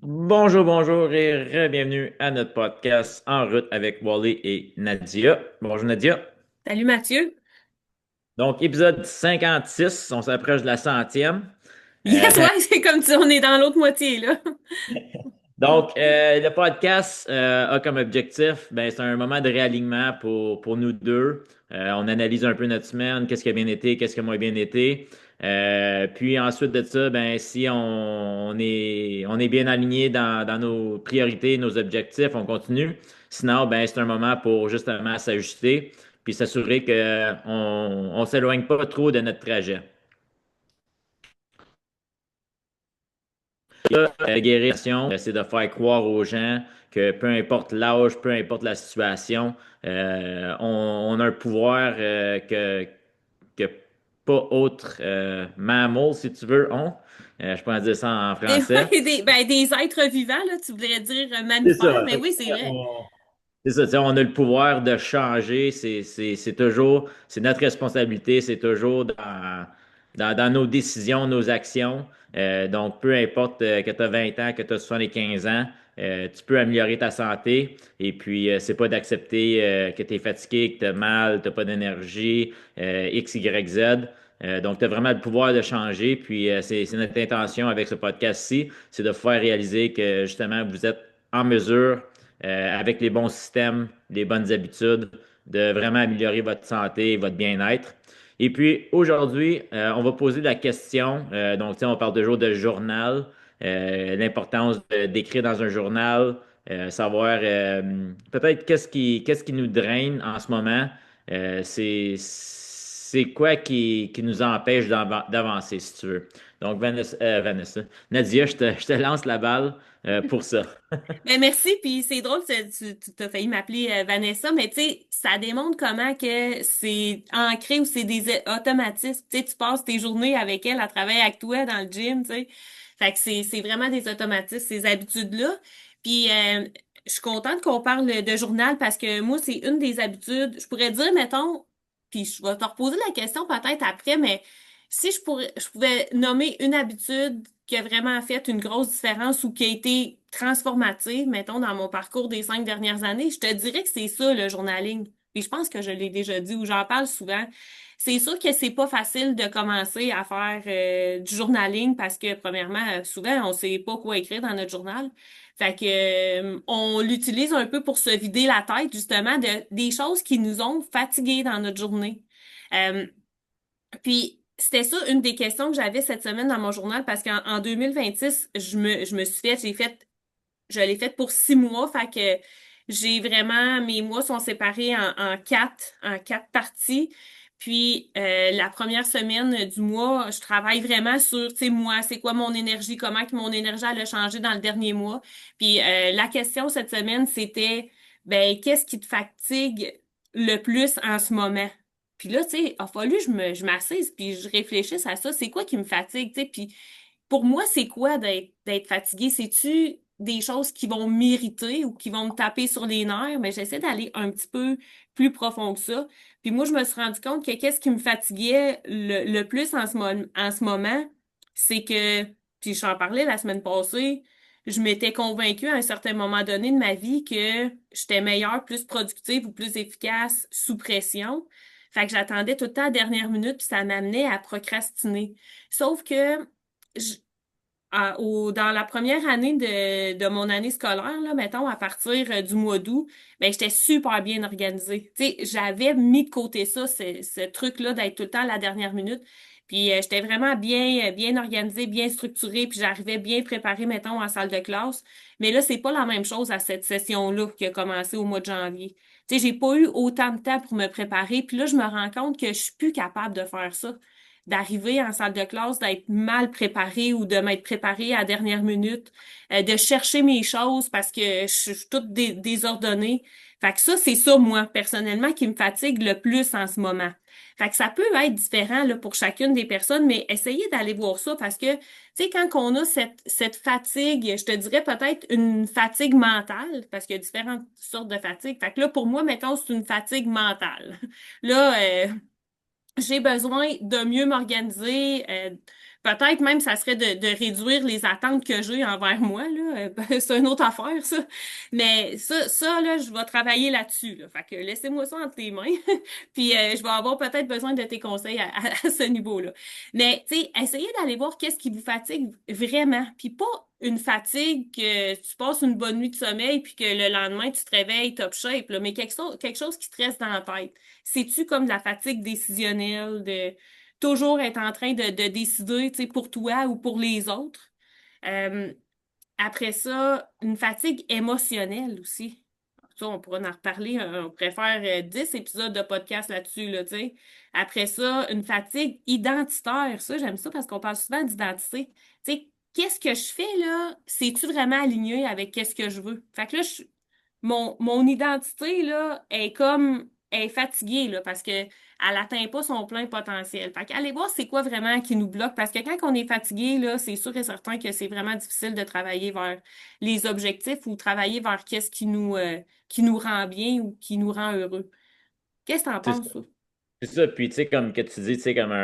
Bonjour, bonjour et bienvenue à notre podcast En route avec Wally et Nadia. Bonjour Nadia. Salut Mathieu. Donc, épisode 56, on s'approche de la centième. Euh, Yes, ouais, c'est comme si on est dans l'autre moitié, là. le podcast a comme objectif, ben, c'est un moment de réalignement pour nous deux. On analyse un peu notre semaine, qu'est-ce qui a bien été, qu'est-ce qui a moins bien été. Puis ensuite de ça, ben, si on est bien aligné dans nos priorités, nos objectifs, on continue. Sinon, ben, c'est un moment pour justement s'ajuster puis s'assurer qu'on s'éloigne pas trop de notre trajet. Guérir, c'est de faire croire aux gens que peu importe l'âge, peu importe la situation, on a un pouvoir que pas autre mammal, si tu veux, ont. Je peux dire ça en français. Des êtres vivants, là, tu voudrais dire C'est mammifères, ça. mais oui, c'est vrai. C'est ça, tu sais, on a le pouvoir de changer, c'est toujours, c'est notre responsabilité, c'est toujours dans nos décisions, nos actions. Donc, peu importe que tu as 20 ans, que tu as 75 ans, tu peux améliorer ta santé. Et puis, c'est pas d'accepter que tu es fatigué, que tu as mal, tu pas d'énergie, X, Y, Z. Donc, tu as vraiment le pouvoir de changer. Puis, c'est notre intention avec ce podcast-ci, c'est de vous faire réaliser que justement, vous êtes en mesure avec les bons systèmes, les bonnes habitudes, de vraiment améliorer votre santé et votre bien-être. Et puis aujourd'hui, on va poser la question. Donc, tu sais, on parle toujours de journal, l'importance d'écrire dans un journal, savoir peut-être qu'est-ce qui nous draine en ce moment. C'est quoi qui nous empêche d'avancer, si tu veux. Donc, Vanessa, Nadia, je te lance la balle pour ça. Ben merci, puis c'est drôle, tu t'as failli m'appeler Vanessa, mais tu sais, ça démontre comment que c'est ancré ou c'est des automatismes. Tu sais, tu passes tes journées avec elle, à travailler avec toi dans le gym, tu sais. Fait que c'est vraiment des automatismes, ces habitudes-là. Puis je suis contente qu'on parle de journal parce que moi, c'est une des habitudes, je pourrais dire, mettons, puis je vais te reposer la question peut-être après, mais si je pouvais nommer une habitude qui a vraiment fait une grosse différence ou qui a été transformative, mettons, dans mon parcours des 5 dernières années, je te dirais que c'est ça, le journaling. Puis je pense que je l'ai déjà dit ou j'en parle souvent. C'est sûr que c'est pas facile de commencer à faire du journaling parce que, premièrement, souvent, on sait pas quoi écrire dans notre journal. Fait que, on l'utilise un peu pour se vider la tête, justement, des choses qui nous ont fatigués dans notre journée. Euh, puis, c'était ça une des questions que j'avais cette semaine dans mon journal parce qu'en 2026, je me suis je l'ai fait pour 6 mois, fait que j'ai vraiment, mes mois sont séparés en quatre parties. Puis, la première semaine du mois, je travaille vraiment sur, tu sais, moi, c'est quoi mon énergie, comment que mon énergie elle a changé dans le dernier mois. Puis, la question cette semaine, c'était, ben, qu'est-ce qui te fatigue le plus en ce moment? Puis là, tu sais, il a fallu que je m'assise puis je réfléchisse à ça. C'est quoi qui me fatigue, tu sais? Puis pour moi, c'est quoi d'être fatigué? C'est-tu des choses qui vont m'irriter ou qui vont me taper sur les nerfs? Mais j'essaie d'aller un petit peu plus profond que ça. Puis moi, je me suis rendu compte que qu'est-ce qui me fatiguait le plus en ce moment, c'est que, puis j'en parlais la semaine passée, je m'étais convaincue à un certain moment donné de ma vie que j'étais meilleure, plus productive ou plus efficace sous pression. Fait que j'attendais tout le temps à la dernière minute, puis ça m'amenait à procrastiner. Sauf que je- dans la première année de mon année scolaire, là, mettons, à partir du mois d'août, ben, j'étais super bien organisée. Tu sais, j'avais mis de côté ça, ce truc-là d'être tout le temps à la dernière minute. Puis j'étais vraiment bien organisée, bien structurée, puis j'arrivais bien préparée, mettons, en salle de classe. Mais là, c'est pas la même chose à cette session-là qui a commencé au mois de janvier. Tu sais, j'ai pas eu autant de temps pour me préparer, puis là, je me rends compte que je suis plus capable de faire ça d'arriver en salle de classe, d'être mal préparée ou de m'être préparée à la dernière minute, de chercher mes choses parce que je suis toute désordonnée. Fait que ça, c'est ça, moi, personnellement, qui me fatigue le plus en ce moment. Fait que ça peut être différent là, pour chacune des personnes, mais essayez d'aller voir ça parce que, tu sais, quand on a cette fatigue, je te dirais peut-être une fatigue mentale, parce qu'il y a différentes sortes de fatigue. Fait que là, pour moi, mettons, c'est une fatigue mentale. Là, j'ai besoin de mieux m'organiser, peut-être même ça serait de réduire les attentes que j'ai envers moi, là. C'est une autre affaire, ça. Mais ça, là, je vais travailler là-dessus, là. Fait que laissez-moi ça entre tes mains. Puis je vais avoir peut-être besoin de tes conseils à ce niveau-là. Mais, tu sais, essayez d'aller voir qu'est-ce qui vous fatigue vraiment. Puis pas une fatigue que tu passes une bonne nuit de sommeil puis que le lendemain, tu te réveilles top shape, là. Mais quelque chose qui te reste dans la tête. C'est-tu comme de la fatigue décisionnelle, de toujours être en train de décider, tu sais, pour toi ou pour les autres? Euh, Après ça, une fatigue émotionnelle aussi. Ça, on pourra en reparler. On préfère 10 épisodes de podcast là-dessus, là, tu sais. Après ça, une fatigue identitaire. Ça, j'aime ça parce qu'on parle souvent d'identité. Tu sais, qu'est-ce que je fais, là? C'est-tu vraiment aligné avec qu'est-ce que je veux? Fait que là, mon identité, là, est fatiguée, là, parce que elle atteint pas son plein potentiel. Fait qu'allez voir c'est quoi vraiment qui nous bloque, parce que quand on est fatigué, là, c'est sûr et certain que c'est vraiment difficile de travailler vers les objectifs ou travailler vers qu'est-ce qui nous rend bien ou qui nous rend heureux. Qu'est-ce que t'en C'est ça. penses, toi? C'est ça. Puis, tu sais, comme que tu dis, tu sais, comme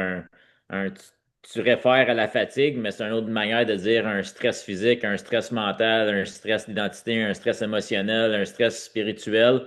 tu réfères à la fatigue, mais c'est une autre manière de dire un stress physique, un stress mental, un stress d'identité, un stress émotionnel, un stress spirituel.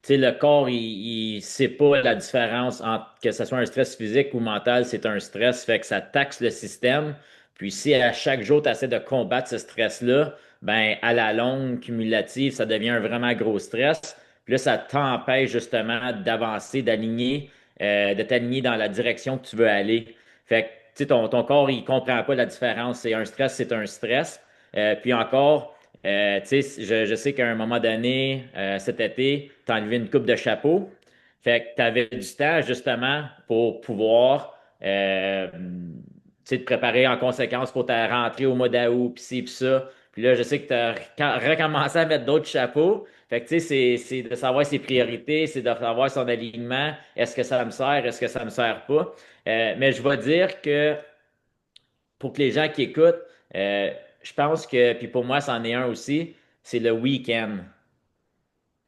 Tu sais, le corps, il sait pas la différence entre que ce soit un stress physique ou mental, c'est un stress, fait que ça taxe le système. Puis si à chaque jour, tu essaies de combattre ce stress-là, ben à la longue, cumulative, ça devient un vraiment gros stress. Puis là, ça t'empêche justement d'avancer, de t'aligner dans la direction que tu veux aller. Fait que, tu sais, ton corps, il comprend pas la différence. C'est un stress, c'est un stress. Puis encore, tu sais, je sais qu'à un moment donné, cet été, tu as enlevé une coupe de chapeau. Fait que tu avais du temps justement pour pouvoir tu sais, te préparer en conséquence pour ta rentrée au mois d'août, puis ci, puis ça. Puis là, je sais que tu as recommencé à mettre d'autres chapeaux. Fait que tu sais, c'est de savoir ses priorités, c'est de savoir son alignement. Est-ce que ça me sert, est-ce que ça me sert pas? Mais je vais dire que pour que les gens qui écoutent, euh, je pense que, puis pour moi, c'en est un aussi, c'est le week-end.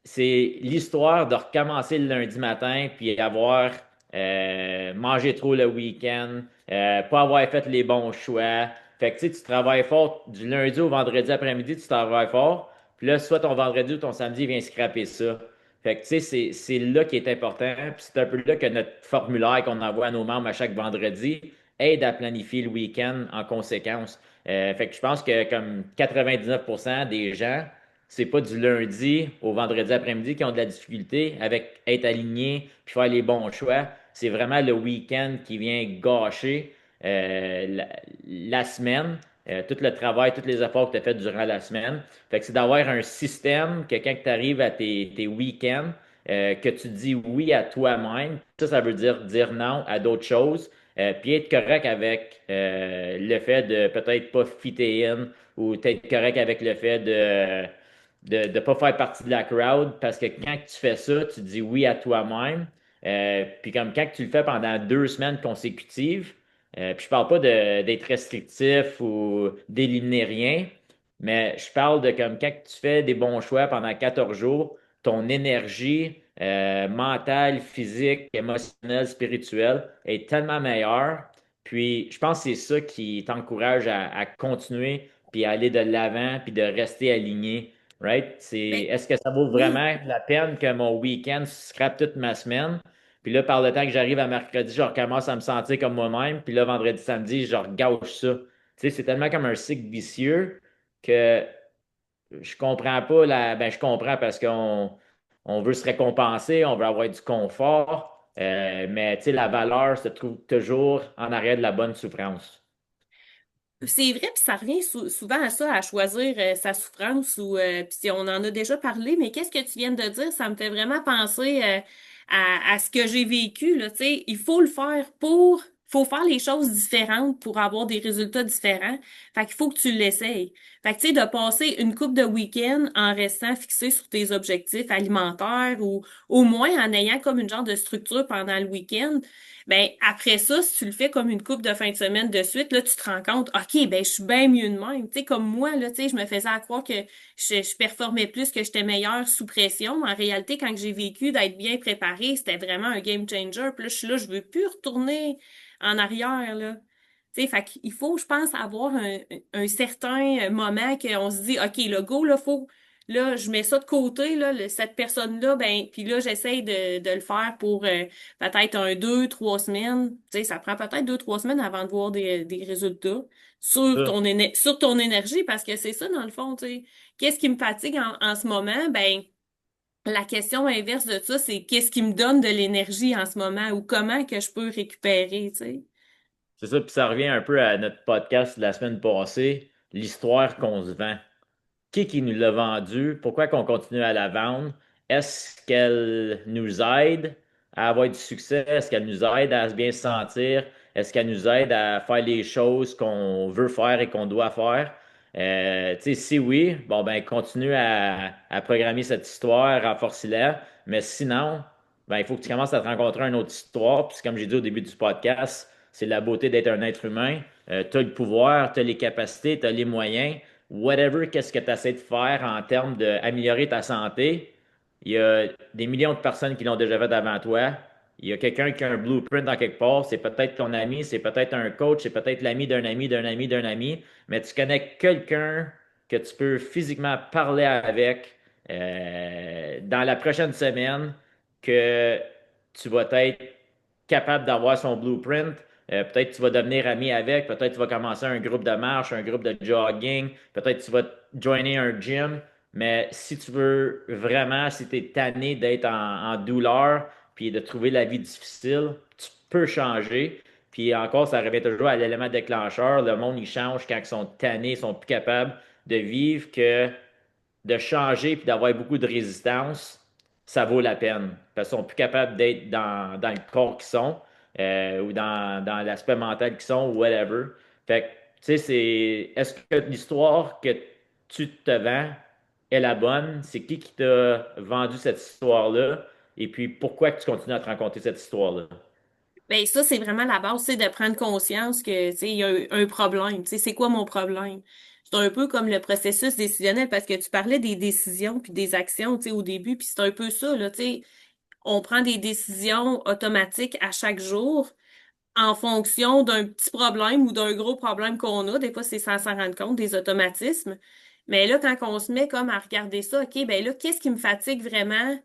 C'est l'histoire de recommencer le lundi matin puis avoir mangé trop le week-end, pas avoir fait les bons choix. Fait que tu sais, tu travailles fort du lundi au vendredi après-midi, tu travailles fort. Puis là, soit ton vendredi ou ton samedi vient scraper ça. Fait que tu sais, c'est là qui est important. Puis c'est un peu là que notre formulaire qu'on envoie à nos membres à chaque vendredi aide à planifier le week-end en conséquence. Fait que je pense que comme 99% des gens, c'est pas du lundi au vendredi après-midi qui ont de la difficulté avec être alignés puis faire les bons choix. C'est vraiment le week-end qui vient gâcher la semaine, tout le travail, tous les efforts que tu as fait durant la semaine. Fait que c'est d'avoir un système que quand tu arrives à tes week-ends, que tu dis oui à toi-même. Ça veut dire non à d'autres choses. Puis être correct avec le fait de peut-être pas fitter in ou être correct avec le fait de ne pas faire partie de la crowd parce que quand tu fais ça, tu dis oui à toi-même. Puis comme quand tu le fais pendant 2 semaines consécutives, puis je parle pas d'être restrictif ou d'éliminer rien, mais je parle de comme quand tu fais des bons choix pendant 14 jours, ton énergie mentale, physique, émotionnelle, spirituelle est tellement meilleure. Puis je pense que c'est ça qui t'encourage à continuer, puis à aller de l'avant, puis de rester aligné. Right? Ben, Est-ce que ça vaut oui. vraiment la peine que mon week-end scrape toute ma semaine? Puis là, par le temps que j'arrive à mercredi, je recommence à me sentir comme moi-même. Puis là, vendredi, samedi, je regauche ça. Tu sais, c'est tellement comme un cycle vicieux que je comprends pas ben, je comprends parce qu'on veut se récompenser, on veut avoir du confort. Mais tu sais, la valeur se trouve toujours en arrière de la bonne souffrance. C'est vrai, puis ça revient souvent à ça, à choisir sa souffrance ou puis si on en a déjà parlé, mais qu'est-ce que tu viens de dire? Ça me fait vraiment penser à ce que j'ai vécu, là, tu sais, il faut le faire faut faire les choses différentes pour avoir des résultats différents. Fait qu'il faut que tu l'essayes. Fait que tu sais, de passer une coupe de week-end en restant fixé sur tes objectifs alimentaires ou au moins en ayant comme une genre de structure pendant le week-end. Ben, après ça, si tu le fais comme une coupe de fin de semaine de suite, là, tu te rends compte, OK, ben, je suis bien mieux de même. Tu sais, comme moi, là, tu sais, je me faisais à croire que je performais plus, que j'étais meilleure sous pression. Mais en réalité, quand j'ai vécu d'être bien préparée, c'était vraiment un game changer. Puis là, je suis là, je veux plus retourner en arrière, là. Tu sais, fait qu'il faut, je pense, avoir un certain moment qu'on se dit, OK, le go, là, faut, là, je mets ça de côté, là, cette personne-là, ben, puis là, j'essaye de le faire pour peut-être 2, 3 semaines. Tu sais, ça prend peut-être 2, 3 semaines avant de voir des résultats sur Ça. sur ton énergie, parce que c'est ça, dans le fond, tu sais. Qu'est-ce qui me fatigue en ce moment? Ben, la question inverse de ça, c'est qu'est-ce qui me donne de l'énergie en ce moment ou comment que je peux récupérer, tu sais. C'est ça, puis ça revient un peu à notre podcast de la semaine passée, l'histoire qu'on se vend. Qui nous l'a vendue? Pourquoi qu'on continue à la vendre? Est-ce qu'elle nous aide à avoir du succès? Est-ce qu'elle nous aide à bien se sentir? Est-ce qu'elle nous aide à faire les choses qu'on veut faire et qu'on doit faire? Tu sais, si oui, bon ben continue à programmer cette histoire, renforce-la. Mais sinon, ben, il faut que tu commences à te rencontrer une autre histoire. Puis comme j'ai dit au début du podcast, c'est la beauté d'être un être humain. Tu as le pouvoir, tu as les capacités, tu as les moyens whatever, qu'est-ce que tu essaies de faire en termes d'améliorer ta santé, il y a des millions de personnes qui l'ont déjà fait avant toi. Il y a quelqu'un qui a un blueprint dans quelque part. C'est peut-être ton ami, c'est peut-être un coach, c'est peut-être l'ami d'un ami, d'un ami, d'un ami. Mais tu connais quelqu'un que tu peux physiquement parler avec dans la prochaine semaine que tu vas être capable d'avoir son blueprint. Peut-être que tu vas devenir ami avec, peut-être que tu vas commencer un groupe de marche, un groupe de jogging, peut-être que tu vas joiner un gym, mais si tu veux vraiment, si tu es tanné d'être en douleur, puis de trouver la vie difficile, tu peux changer. Puis encore, ça revient toujours à l'élément déclencheur. Le monde, il change quand ils sont tannés, ils sont plus capables de vivre que de changer puis d'avoir beaucoup de résistance, ça vaut la peine. Parce qu'ils sont plus capables d'être dans le corps qu'ils sont ou dans l'aspect mental qu'ils sont ou whatever. Fait que, tu sais, est-ce que l'histoire que tu te vends est la bonne? C'est qui t'a vendu cette histoire-là? Et puis, pourquoi que tu continues à te raconter cette histoire-là? Ben ça, c'est vraiment la base, c'est de prendre conscience que, tu sais, il y a un problème. Tu sais, c'est quoi mon problème? C'est un peu comme le processus décisionnel parce que tu parlais des décisions puis des actions, tu sais, au début, puis c'est un peu ça, là, tu sais. On prend des décisions automatiques à chaque jour en fonction d'un petit problème ou d'un gros problème qu'on a. Des fois, c'est sans s'en rendre compte, des automatismes. Mais là, quand on se met comme à regarder ça, OK, ben là, qu'est-ce qui me fatigue vraiment?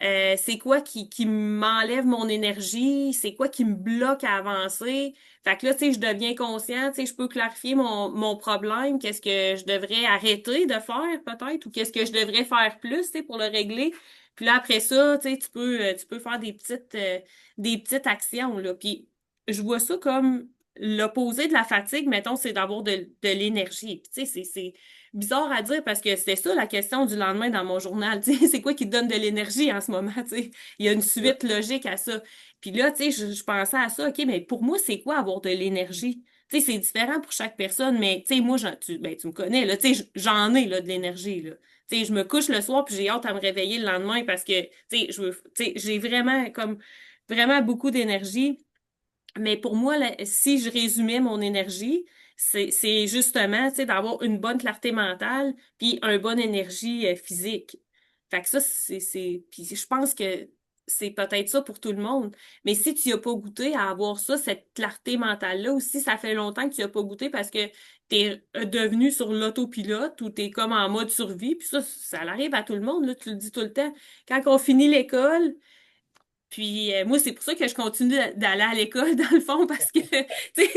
C'est quoi qui m'enlève mon énergie? C'est quoi qui me bloque à avancer? Fait que là, tu sais, je deviens conscient, tu sais, je peux clarifier mon problème, qu'est-ce que je devrais arrêter de faire peut-être, ou qu'est-ce que je devrais faire plus, tu sais, pour le régler. Puis là, après ça, tu sais, tu peux faire des petites actions, là. Puis je vois ça comme l'opposé de la fatigue, mettons, c'est d'avoir de l'énergie. Puis, tu sais, c'est bizarre à dire parce que c'était ça la question du lendemain dans mon journal. Tu sais, c'est quoi qui te donne de l'énergie en ce moment? Tu sais, il y a une suite logique à ça. Puis là, tu sais, je pensais à ça, OK, mais pour moi, c'est quoi avoir de l'énergie? Tu sais, c'est différent pour chaque personne, mais tu sais, moi, ben, tu me connais, là, tu sais, j'en ai, là, de l'énergie, là. Tu sais, je me couche le soir puis j'ai hâte à me réveiller le lendemain parce que, tu sais, tu sais, j'ai vraiment, comme, vraiment beaucoup d'énergie. Mais pour moi, si je résumais mon énergie, c'est justement, tu sais, d'avoir une bonne clarté mentale puis une bonne énergie physique. Fait que ça, puis je pense que c'est peut-être ça pour tout le monde. Mais si tu as pas goûté à avoir ça, cette clarté mentale-là, ou si ça fait longtemps que tu as pas goûté parce que t'es devenu sur l'autopilote ou t'es comme en mode survie, puis ça arrive à tout le monde, là, tu le dis tout le temps. Quand on finit l'école, puis moi, c'est pour ça que je continue d'aller à l'école, dans le fond, parce que, tu sais,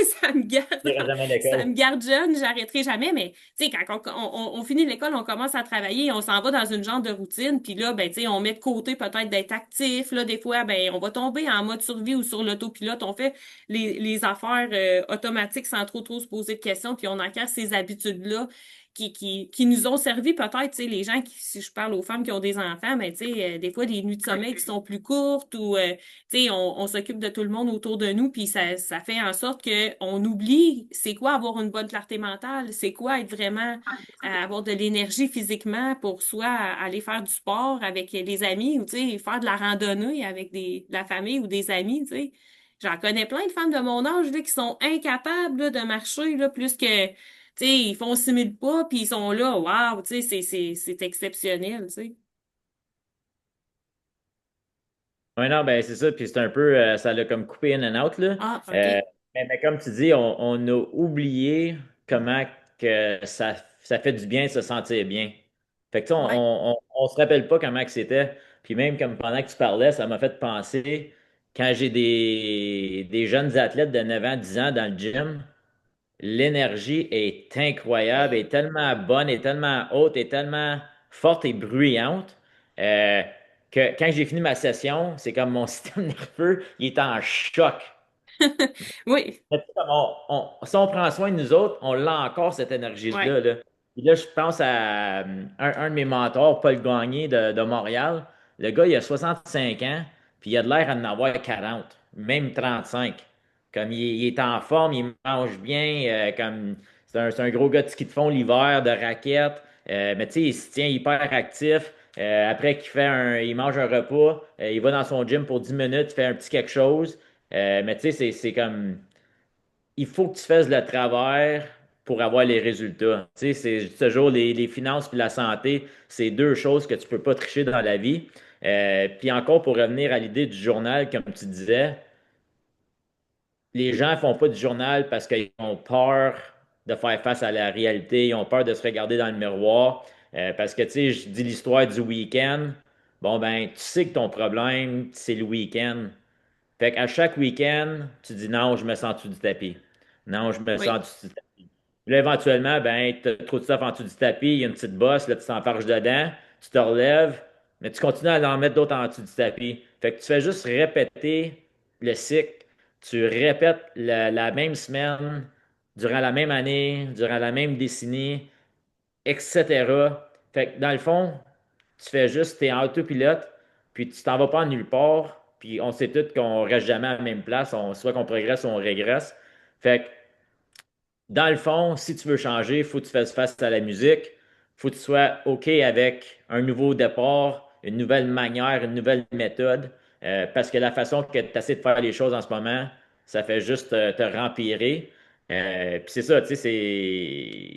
Tu n'iras jamais à ça me l'école. garde jeune, j'arrêterai jamais, mais, tu sais, quand on finit l'école, on commence à travailler, on s'en va dans une genre de routine, puis là, ben, tu sais, on met de côté peut-être d'être actif, là, des fois, ben, on va tomber en mode survie ou sur l'autopilote, on fait les affaires automatiques sans trop se poser de questions, puis on acquiert ces habitudes-là qui nous ont servi peut-être, tu sais, les gens qui, si je parle aux femmes qui ont des enfants, mais tu sais, des fois des nuits de sommeil qui sont plus courtes ou, tu sais, on s'occupe de tout le monde autour de nous, puis ça fait en sorte que on oublie c'est quoi avoir une bonne clarté mentale, c'est quoi être vraiment, avoir de l'énergie physiquement pour soit aller faire du sport avec les amis ou, tu sais, faire de la randonnée avec de la famille ou des amis, tu sais. J'en connais plein de femmes de mon âge là, qui sont incapables là, de marcher là, plus que tu sais, ils font 6 000 pas, puis ils sont là, waouh, tu sais, c'est exceptionnel, tu sais. Oui, non, ben c'est ça, puis c'est un peu, ça l'a comme coupé in and out, là. Ah, Euh, OK. Mais comme tu dis, on a oublié comment que ça fait du bien de se sentir bien. Fait que, tu sais, Ouais. on se rappelle pas comment que c'était. Puis même comme pendant que tu parlais, ça m'a fait penser quand j'ai des jeunes athlètes de 9 ans, 10 ans dans le gym, l'énergie est incroyable, est tellement bonne, est tellement haute, est tellement forte et bruyante euh, que quand j'ai fini ma session, c'est comme mon système nerveux, il est en choc. Oui, Mais tu sais, comme si on prend soin de nous autres, on l'a encore, cette ouais. énergie-là. Là. Puis là, je pense à un de mes mentors, Paul Gagné de Montréal. Le gars, il a 65 ans, puis il a de l'air à en avoir 40, même 35. Comme il est en forme, il mange bien, comme c'est un gros gars de ski de fond l'hiver, de raquettes. Mais tu sais, il se tient hyper actif. Après qu'il fait il mange un repas, il va dans son gym pour 10 minutes, il fait un petit quelque chose. Mais tu sais, c'est comme il faut que tu fasses le travail pour avoir les résultats. Tu sais, c'est toujours les finances et la santé, c'est deux choses que tu peux pas tricher dans la vie. Puis encore pour revenir à l'idée du journal, comme tu disais, les gens font pas du journal parce qu'ils ont peur de faire face à la réalité, ils ont peur de se regarder dans le miroir. Parce que, tu sais, je dis l'histoire du week-end. Bon, ben, tu sais que ton problème, c'est le week-end. Fait qu'à chaque week-end, tu dis non, je me sens-tu du tapis. Non, je me Oui. sens du tapis. Puis là, éventuellement, ben, tu as trop de stuff en dessous du tapis, il y a une petite bosse, là, tu t'enfarges dedans, tu te relèves, mais tu continues à en mettre d'autres en dessous du tapis. Fait que tu fais juste répéter le cycle. Tu répètes la même semaine, durant la même année, durant la même décennie, etc. Fait que dans le fond, tu fais juste, t'es en autopilote, puis tu t'en vas pas en nulle part, puis on sait tous qu'on reste jamais à la même place, soit qu'on progresse ou on régresse. Fait que dans le fond, si tu veux changer, il faut que tu fasses face à la musique. Il faut que tu sois OK avec un nouveau départ, une nouvelle manière, une nouvelle méthode. Parce que la façon que tu essaies de faire les choses en ce moment, ça fait juste te rempirer. Puis c'est ça, tu sais, c'est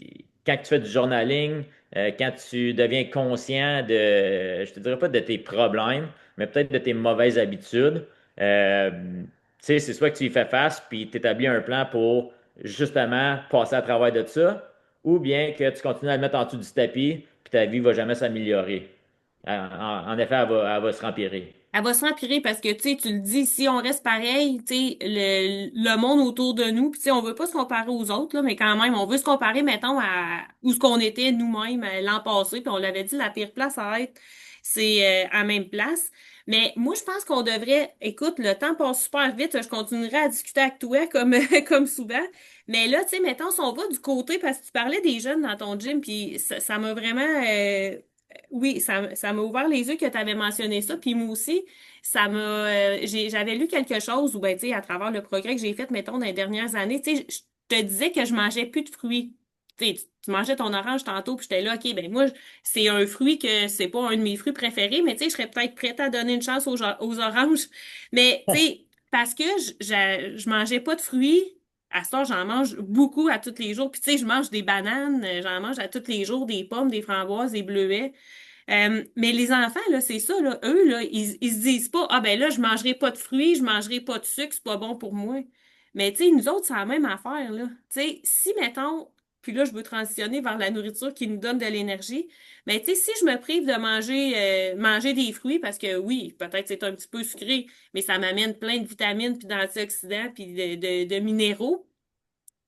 quand tu fais du journaling, quand tu deviens conscient je te dirais pas de tes problèmes, mais peut-être de tes mauvaises habitudes. Tu sais, c'est soit que tu y fais face, puis tu établis un plan pour justement passer à travers de ça, ou bien que tu continues à le mettre en dessous du tapis, puis ta vie ne va jamais s'améliorer. En effet, elle va se rempirer. Elle va s'empirer parce que, tu sais, tu le dis, si on reste pareil, tu sais, le monde autour de nous, puis tu sais, on veut pas se comparer aux autres, là, mais quand même, on veut se comparer, mettons, à où ce qu'on était nous-mêmes l'an passé, puis on l'avait dit, la pire place à être, c'est à la même place. Mais moi, je pense qu'on devrait, écoute, le temps passe super vite, je continuerai à discuter avec toi comme, comme souvent, mais là, tu sais, mettons, si on va du côté, parce que tu parlais des jeunes dans ton gym, puis ça m'a vraiment... oui, ça m'a ouvert les yeux que tu avais mentionné ça. Puis moi aussi, j'avais lu quelque chose où, ben, tu sais, à travers le progrès que j'ai fait, mettons, dans les dernières années, tu sais, je te disais que je mangeais plus de fruits. Tu sais, tu mangeais ton orange tantôt, puis j'étais là, OK, ben moi, c'est un fruit que c'est pas un de mes fruits préférés, mais tu sais, je serais peut-être prête à donner une chance aux oranges. Mais, tu sais, parce que je mangeais pas de fruits, à ce temps, j'en mange beaucoup à tous les jours. Puis, tu sais, je mange des bananes, j'en mange à tous les jours, des pommes, des framboises, des bleuets. Mais les enfants, là, c'est ça, là, eux, là, ils se disent pas, ah ben là, je mangerai pas de fruits, je mangerai pas de sucre, c'est pas bon pour moi. Mais tu sais, nous autres, c'est la même affaire, là. Tu sais, si, mettons, puis là, je veux transitionner vers la nourriture qui nous donne de l'énergie, mais tu sais, si je me prive de manger des fruits, parce que oui, peut-être c'est un petit peu sucré, mais ça m'amène plein de vitamines, puis d'antioxydants, puis de minéraux,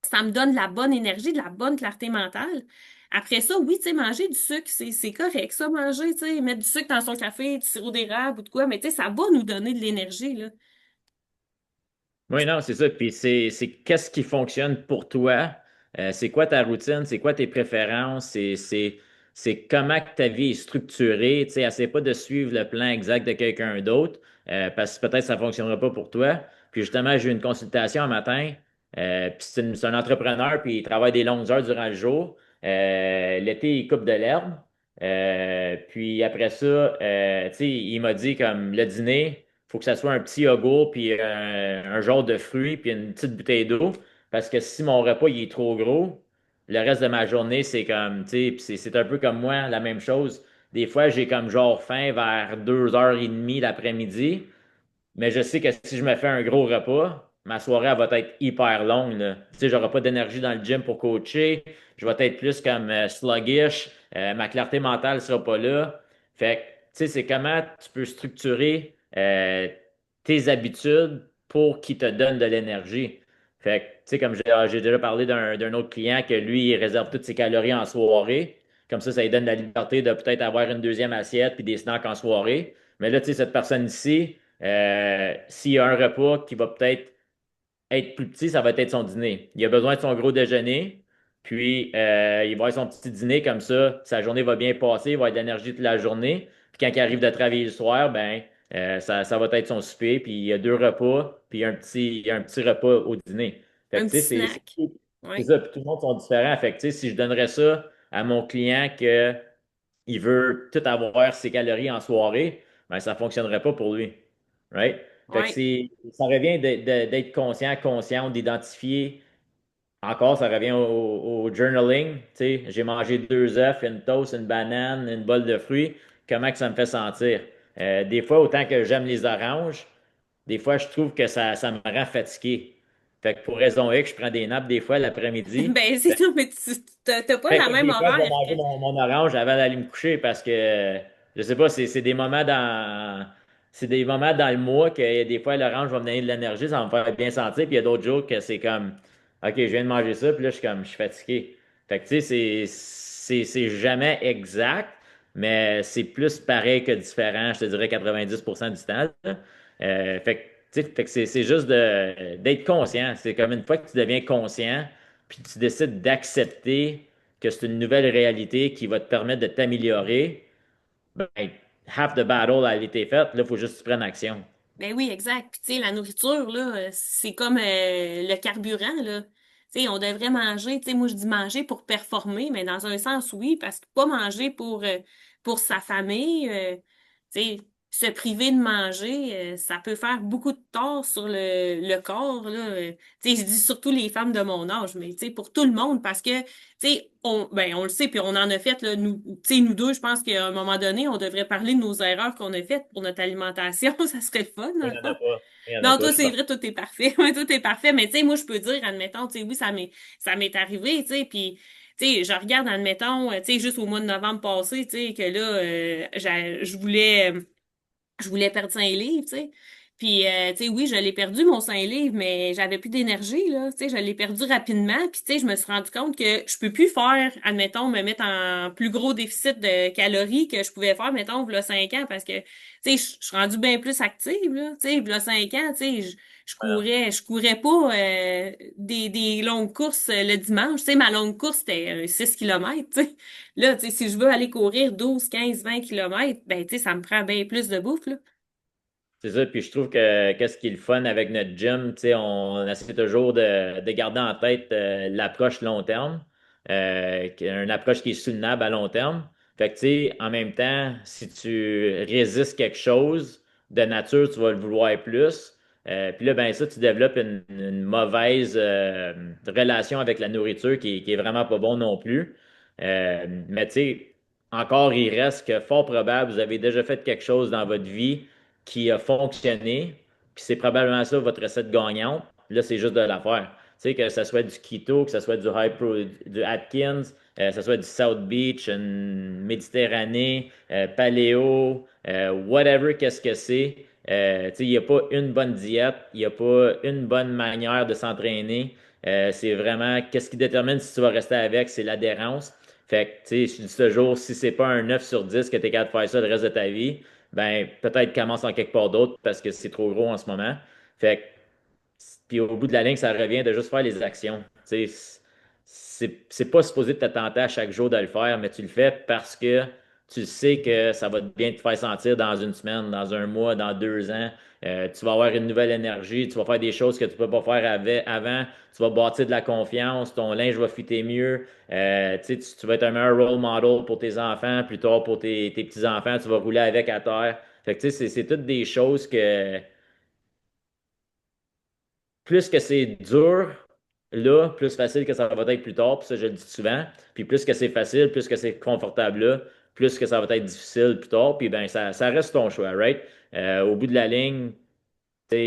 ça me donne de la bonne énergie, de la bonne clarté mentale. Après ça, oui, tu sais, manger du sucre, c'est correct, ça, manger, tu sais, mettre du sucre dans son café, du sirop d'érable ou de quoi, mais tu sais, ça va nous donner de l'énergie, là. Oui, non, c'est ça. Puis c'est qu'est-ce qui fonctionne pour toi? C'est quoi ta routine? C'est quoi tes préférences? C'est comment que ta vie est structurée. Tu sais, essaie pas de suivre le plan exact de quelqu'un d'autre, parce que peut-être ça ne fonctionnera pas pour toi. Puis justement, j'ai eu une consultation un matin, puis c'est un entrepreneur, puis il travaille des longues heures durant le jour. L'été, il coupe de l'herbe. Puis après ça, tu sais, il m'a dit comme le dîner faut que ça soit un petit yogourt, puis un genre de fruits, puis une petite bouteille d'eau. Parce que si mon repas il est trop gros, le reste de ma journée, c'est comme, tu sais, puis c'est un peu comme moi, la même chose. Des fois, j'ai comme genre faim vers 2h30 l'après-midi, mais je sais que si je me fais un gros repas, ma soirée elle va être hyper longue, là. Tu sais, j'aurai pas d'énergie dans le gym pour coacher. Je vais être plus comme sluggish. Ma clarté mentale sera pas là. Fait que, tu sais, c'est comment tu peux structurer tes habitudes pour qu'ils te donnent de l'énergie. Fait que, tu sais, comme j'ai déjà parlé d'un autre client que lui, il réserve toutes ses calories en soirée. Comme ça lui donne la liberté de peut-être avoir une deuxième assiette puis des snacks en soirée. Mais là, tu sais, cette personne ici, s'il y a un repas qui va peut-être être plus petit, ça va être son dîner. Il a besoin de son gros déjeuner, puis il va avoir son petit dîner comme ça. Sa journée va bien passer, il va avoir de l'énergie toute la journée. Puis quand il arrive de travailler le soir, ben ça va être son souper, puis il y a deux repas, puis il y a un petit repas au dîner. Fait Un que tu petit sais, snack. c'est Ouais. ça, puis tout le monde sont différents. Fait que tu sais, si je donnerais ça à mon client que il veut tout avoir ses calories en soirée, ben ça ne fonctionnerait pas pour lui. Right? Fait que Ouais. ça revient d'être conscient, conscient, d'identifier. Encore, ça revient au journaling. Tu sais, j'ai mangé deux œufs, une toast, une banane, une bolle de fruits. Comment que ça me fait sentir? Des fois, autant que j'aime les oranges, des fois, je trouve que ça me rend fatigué. Fait que pour raison X, je prends des nappes des fois l'après-midi. Ben, c'est tout, mais t'as pas Fait la que même des fois, je vais horaire que. manger mon orange avant d'aller me coucher parce que, je sais pas, c'est des moments c'est des moments dans le mois que des fois, l'orange va me donner de l'énergie, ça va me faire bien sentir. Puis il y a d'autres jours que c'est comme, OK, je viens de manger ça, puis là, je suis fatigué. Fait que, tu sais, c'est jamais exact, mais c'est plus pareil que différent, je te dirais 90% du temps, là. Fait que, tu sais, fait que c'est juste d'être conscient. C'est comme une fois que tu deviens conscient, puis tu décides d'accepter que c'est une nouvelle réalité qui va te permettre de t'améliorer, ben, half the battle a été faite. Là, il faut juste que tu prennes action. Ben oui, exact. Puis tu sais, la nourriture, là, c'est comme le carburant, là. Tu sais, on devrait manger, tu sais, moi je dis manger pour performer, mais dans un sens, oui, parce que pas manger pour sa famille, tu sais, se priver de manger, ça peut faire beaucoup de tort sur le corps, là. Tu sais, je dis surtout les femmes de mon âge, mais tu sais, pour tout le monde, parce que, tu sais, on le sait, puis on en a fait, là, nous, tu sais, nous deux, je pense qu'à un moment donné, on devrait parler de nos erreurs qu'on a faites pour notre alimentation, ça serait le fun, dans Il le n'y en a fond. pas. Il n'y en a Non, pas, toi, je suis c'est parti. vrai, tout est parfait. Ouais, tout est parfait. Mais tu sais, moi, je peux dire, admettons, tu sais, oui, ça m'est arrivé, tu sais, puis tu sais, je regarde, admettons, tu sais, juste au mois de novembre passé, tu sais, que là, je voulais perdre 5 livres, tu sais. Puis, tu sais, oui, je l'ai perdu, mon 5 livres, mais j'avais plus d'énergie, là. Tu sais, je l'ai perdu rapidement. Puis, tu sais, je me suis rendu compte que je peux plus faire, admettons, me mettre en plus gros déficit de calories que je pouvais faire, mettons, il y a 5 ans, parce que, tu sais, je suis rendue bien plus active, là. Tu sais, il y a 5 ans, tu sais, je courais pas des longues courses le dimanche. Tu sais, ma longue course, c'était 6 kilomètres, tu sais. Là, tu sais, si je veux aller courir 12 15 20 kilomètres, ben, tu sais, ça me prend bien plus de bouffe, là. C'est ça, puis je trouve que qu'est-ce qui est le fun avec notre gym, tu sais, on essaie toujours de garder en tête l'approche long terme, une approche qui est soutenable à long terme. Fait que, tu sais, en même temps, si tu résistes quelque chose, de nature, tu vas le vouloir plus. Puis là, ben ça, tu développes une mauvaise relation avec la nourriture qui est vraiment pas bon non plus. Mais tu sais, encore, il reste que fort probable, vous avez déjà fait quelque chose dans votre vie qui a fonctionné, puis c'est probablement ça votre recette gagnante. Là, c'est juste de la faire. Tu sais, que ce soit du keto, que ce soit du Atkins, que ce soit du South Beach, une Méditerranée, paléo, whatever, qu'est-ce que c'est. Tu sais, il n'y a pas une bonne diète, il n'y a pas une bonne manière de s'entraîner. C'est vraiment qu'est-ce qui détermine si tu vas rester avec, c'est l'adhérence. Fait que, tu sais, je dis ce jour, si c'est pas un 9 sur 10 que tu es capable de faire ça le reste de ta vie, ben peut-être commence en quelque part d'autre parce que c'est trop gros en ce moment. Fait que, puis au bout de la ligne, ça revient de juste faire les actions. Tu sais, c'est pas supposé te tenter à chaque jour de le faire, mais tu le fais parce que tu sais que ça va bien te faire sentir dans une semaine, dans un mois, dans 2 ans. Tu vas avoir une nouvelle énergie, tu vas faire des choses que tu ne peux pas faire avant, tu vas bâtir de la confiance, ton linge va fitter mieux, tu sais, tu vas être un meilleur role model pour tes enfants, plus tard pour tes petits-enfants, tu vas rouler avec à terre. Fait que tu sais, c'est toutes des choses que plus que c'est dur, là, plus facile que ça va être plus tard, puis ça, je le dis souvent. Puis plus que c'est facile, plus que c'est confortable là, plus que ça va être difficile plus tard, puis ben ça reste ton choix, right? Au bout de la ligne,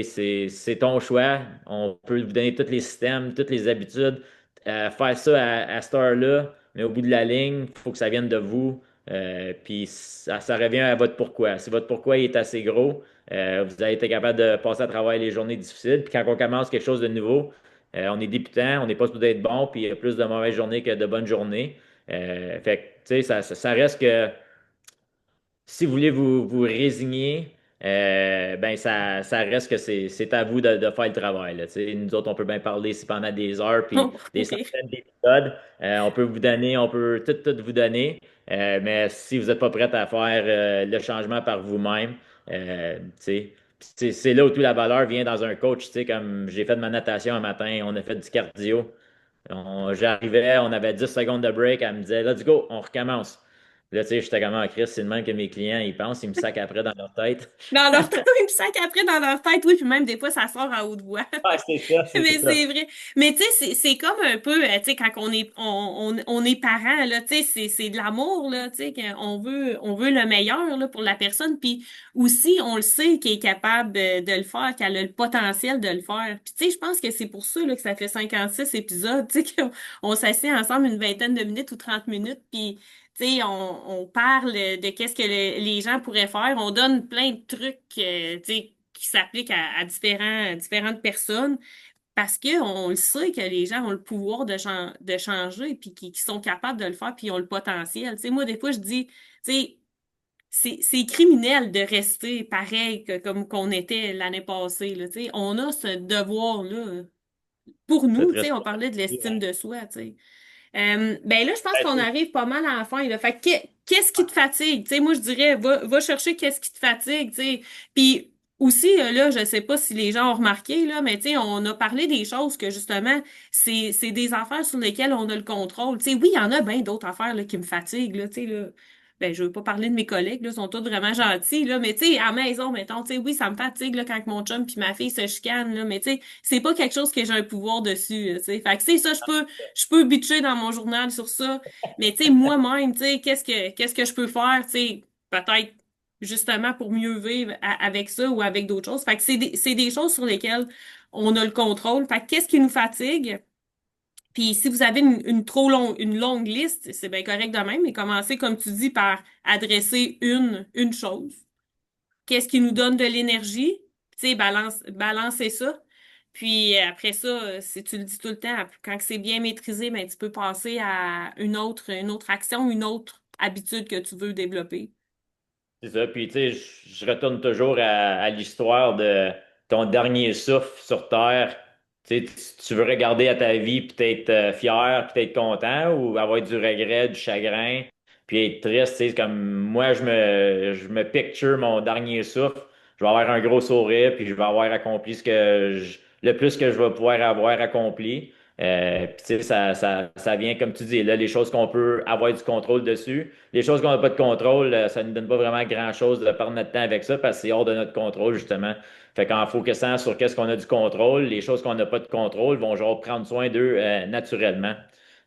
C'est ton choix. On peut vous donner tous les systèmes, toutes les habitudes. Faire ça à cette heure-là, mais au bout de la ligne, il faut que ça vienne de vous. Puis ça revient à votre pourquoi. Si votre pourquoi il est assez gros, vous avez été capable de passer à travers les journées difficiles. Puis quand on commence quelque chose de nouveau, on est débutant, on n'est pas supposé être bon, puis il y a plus de mauvaises journées que de bonnes journées. Fait que, tu sais, ça reste que si vous voulez vous résigner, ben ça reste que c'est à vous de faire le travail. Là, tu sais. Nous autres, on peut bien parler ici pendant des heures, puis Oh, des oui. centaines d'épisodes. On peut vous donner, on peut tout vous donner. Mais si vous n'êtes pas prêt à faire le changement par vous-même, tu sais, puis c'est là où toute la valeur vient dans un coach. Tu sais, comme j'ai fait de ma natation un matin, on a fait du cardio. J'arrivais, on avait 10 secondes de break, elle me disait, let's go, on recommence. Là, tu sais, j'étais comme en crise, c'est le même que mes clients, ils pensent, ils me sacent après dans leur tête. Dans leur tête, ils me sac après dans leur tête, oui, puis même des fois, ça sort à haute voix. Ah, c'est ça, c'est Mais ça. c'est vrai. Mais tu sais, c'est comme un peu, tu sais, quand on est parent, là, tu sais, c'est de l'amour, là, tu sais, on veut le meilleur, là, pour la personne, puis aussi, on le sait qu'elle est capable de le faire, qu'elle a le potentiel de le faire. Puis tu sais, je pense que c'est pour ça, là, que ça fait 56 épisodes, tu sais, qu'on s'assied ensemble une vingtaine de minutes ou 30 minutes, puis tu sais, on parle de qu'est-ce que les gens pourraient faire. On donne plein de trucs, tu sais, qui s'appliquent à différentes personnes parce que on le sait que les gens ont le pouvoir de changer puis qui sont capables de le faire puis ils ont le potentiel. Tu sais, moi, des fois, je dis, tu sais, c'est criminel de rester pareil que comme qu'on était l'année passée, là, tu sais. On a ce devoir-là pour nous, Cette tu sais, on parlait de responsabilité, l'estime ouais. de soi, tu sais. Ben là, je pense Ben, qu'on arrive pas mal à la fin, là. Fait que, qu'est-ce qui te fatigue? Tu sais, moi, je dirais, va chercher qu'est-ce qui te fatigue, tu sais. Puis aussi, là, je sais pas si les gens ont remarqué, là, mais tu sais, on a parlé des choses que, justement, c'est des affaires sur lesquelles on a le contrôle. Tu sais, oui, il y en a bien d'autres affaires, là, qui me fatiguent, là, tu sais, là. Ben, je veux pas parler de mes collègues, là, ils sont tous vraiment gentils, là, mais tu sais, à la maison, mettons, tu sais, oui, ça me fatigue, là, quand mon chum puis ma fille se chicanent, là, mais tu sais, c'est pas quelque chose que j'ai un pouvoir dessus, là, tu sais. Fait que, tu sais, ça, je peux bitcher dans mon journal sur ça, mais tu sais, moi-même, tu sais, qu'est-ce que je peux faire, tu sais, peut-être justement pour mieux vivre avec ça ou avec d'autres choses. Fait que c'est des choses sur lesquelles on a le contrôle. Fait que qu'est-ce qui nous fatigue? Puis si vous avez une longue liste, c'est bien correct de même, mais commencez, comme tu dis, par adresser une chose. Qu'est-ce qui nous donne de l'énergie? Tu sais, balancer ça. Puis après ça, si tu le dis tout le temps, quand c'est bien maîtrisé, ben, tu peux passer à une autre action, une autre habitude que tu veux développer. c'est ça. Puis, tu sais, je retourne toujours à l'histoire de ton dernier souffle sur Terre. Tu sais, tu veux regarder à ta vie, puis être fier, puis être content, ou avoir du regret, du chagrin, puis être triste. Tu sais, comme moi, je me picture mon dernier souffle. Je vais avoir un gros sourire, puis je vais avoir accompli le plus que je vais pouvoir avoir accompli. Puis, tu sais, ça vient, comme tu dis, là, les choses qu'on peut avoir du contrôle dessus. Les choses qu'on n'a pas de contrôle, ça ne nous donne pas vraiment grand-chose de perdre notre temps avec ça parce que c'est hors de notre contrôle, justement. Fait qu'en focusant sur qu'est-ce qu'on a du contrôle, les choses qu'on n'a pas de contrôle vont genre prendre soin d'eux naturellement.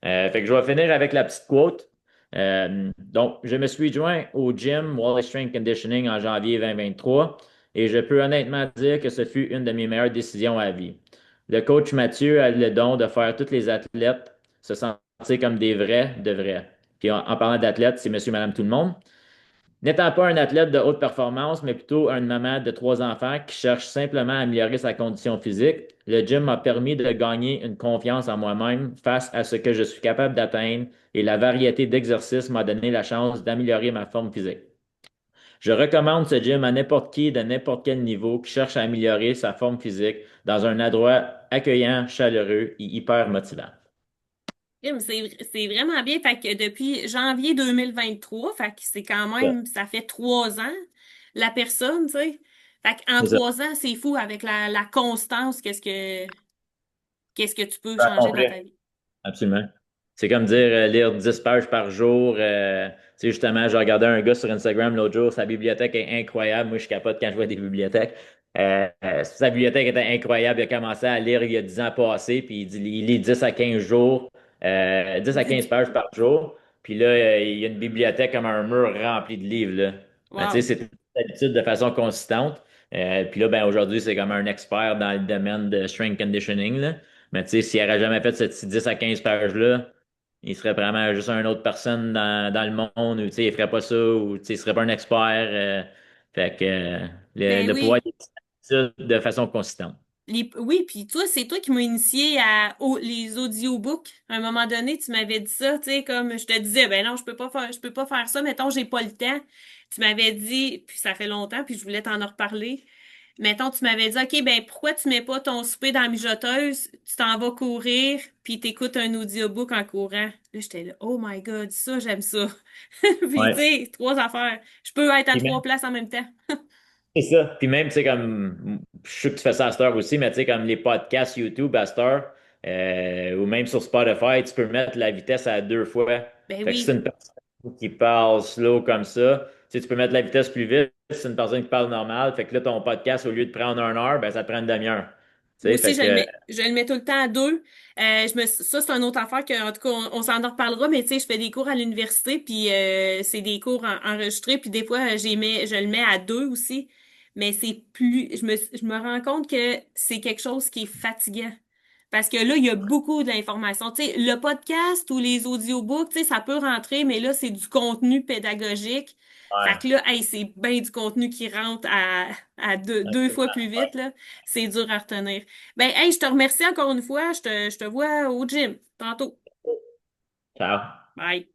Fait que je vais finir avec la petite quote. Donc, je me suis joint au gym Wall Strength Conditioning en janvier 2023 et je peux honnêtement dire que ce fut une de mes meilleures décisions à vie. Le coach Mathieu a le don de faire tous les athlètes se sentir comme des vrais de vrais. Puis en parlant d'athlète, c'est monsieur, madame, tout le monde. N'étant pas un athlète de haute performance, mais plutôt une maman de trois enfants qui cherche simplement à améliorer sa condition physique, le gym m'a permis de gagner une confiance en moi-même face à ce que je suis capable d'atteindre et la variété d'exercices m'a donné la chance d'améliorer ma forme physique. Je recommande ce gym à n'importe qui de n'importe quel niveau qui cherche à améliorer sa forme physique dans un endroit accueillant, chaleureux et hyper motivant. C'est vraiment bien. Fait que depuis janvier 2023, fait que c'est quand Ouais, même, ça fait 3 ans, la personne, tu sais. Fait qu'en c'est ça. 3 ans, c'est fou avec la constance, qu'est-ce que tu peux Ça changer dans ta complet. vie. Absolument. C'est comme dire lire 10 pages par jour. Tu sais, justement, j'ai regardé un gars sur Instagram l'autre jour, sa bibliothèque est incroyable. Moi, je capote quand je vois des bibliothèques. Sa bibliothèque était incroyable. Il a commencé à lire il y a 10 ans passés, puis il dit il lit 10 à 15 jours, 10 à 15 pages par jour. Puis là, il y a une bibliothèque comme un mur rempli de livres, là. Ben, tu sais, Wow. c'est une habitude de façon consistante. Puis là, ben, aujourd'hui, c'est comme un expert dans le domaine de strength conditioning, là. Mais tu sais, s'il n'aurait jamais fait cette 10 à 15 pages-là, il serait vraiment juste une autre personne dans le monde, ou tu sais, il ferait pas ça, ou tu sais, il serait pas un expert. Fait que Ben le pouvoir oui. est ça de façon consistante. Oui, puis toi, c'est toi qui m'as initié les audiobooks. À un moment donné, tu m'avais dit ça, tu sais, comme je te disais, ben non, je peux pas faire ça, mettons, j'ai pas le temps. Tu m'avais dit, puis ça fait longtemps, puis je voulais t'en reparler. Mettons, tu m'avais dit, OK, ben pourquoi tu mets pas ton souper dans la mijoteuse, tu t'en vas courir, puis t'écoutes un audiobook en courant. Là, j'étais là, oh my God, ça, j'aime ça. Puis, tu Ouais. sais, trois affaires. Je peux être à Puis trois places en même temps. c'est ça. Puis même, tu sais, comme, je sais que tu fais ça à cette heure aussi, mais tu sais, comme les podcasts YouTube à cette heure, ou même sur Spotify, tu peux mettre la vitesse à 2 fois. Ben Fait que si c'est oui. une personne qui parle slow comme ça, tu sais, tu peux mettre la vitesse plus vite. Si c'est une personne qui parle normal, fait que là, ton podcast, au lieu de prendre 1 heure, ben, ça te prend une demi-heure. Tu Moi sais, aussi, fait que, je le mets tout le temps à deux. Ça, c'est une autre affaire que, en tout cas, on s'en en reparlera, mais tu sais, je fais des cours à l'université, puis c'est des cours enregistrés, puis des fois, je le mets à deux aussi. Mais c'est plus, je me rends compte que c'est quelque chose qui est fatigant. Parce que là, il y a beaucoup d'informations. Tu sais, le podcast ou les audiobooks, tu sais, ça peut rentrer, mais là, c'est du contenu pédagogique. Fait ouais, que là, hey, c'est bien du contenu qui rentre à deux fois absolument. plus vite, là. C'est dur à retenir. Ben, hey, je te remercie encore une fois. Je te vois au gym tantôt. Ciao. Bye.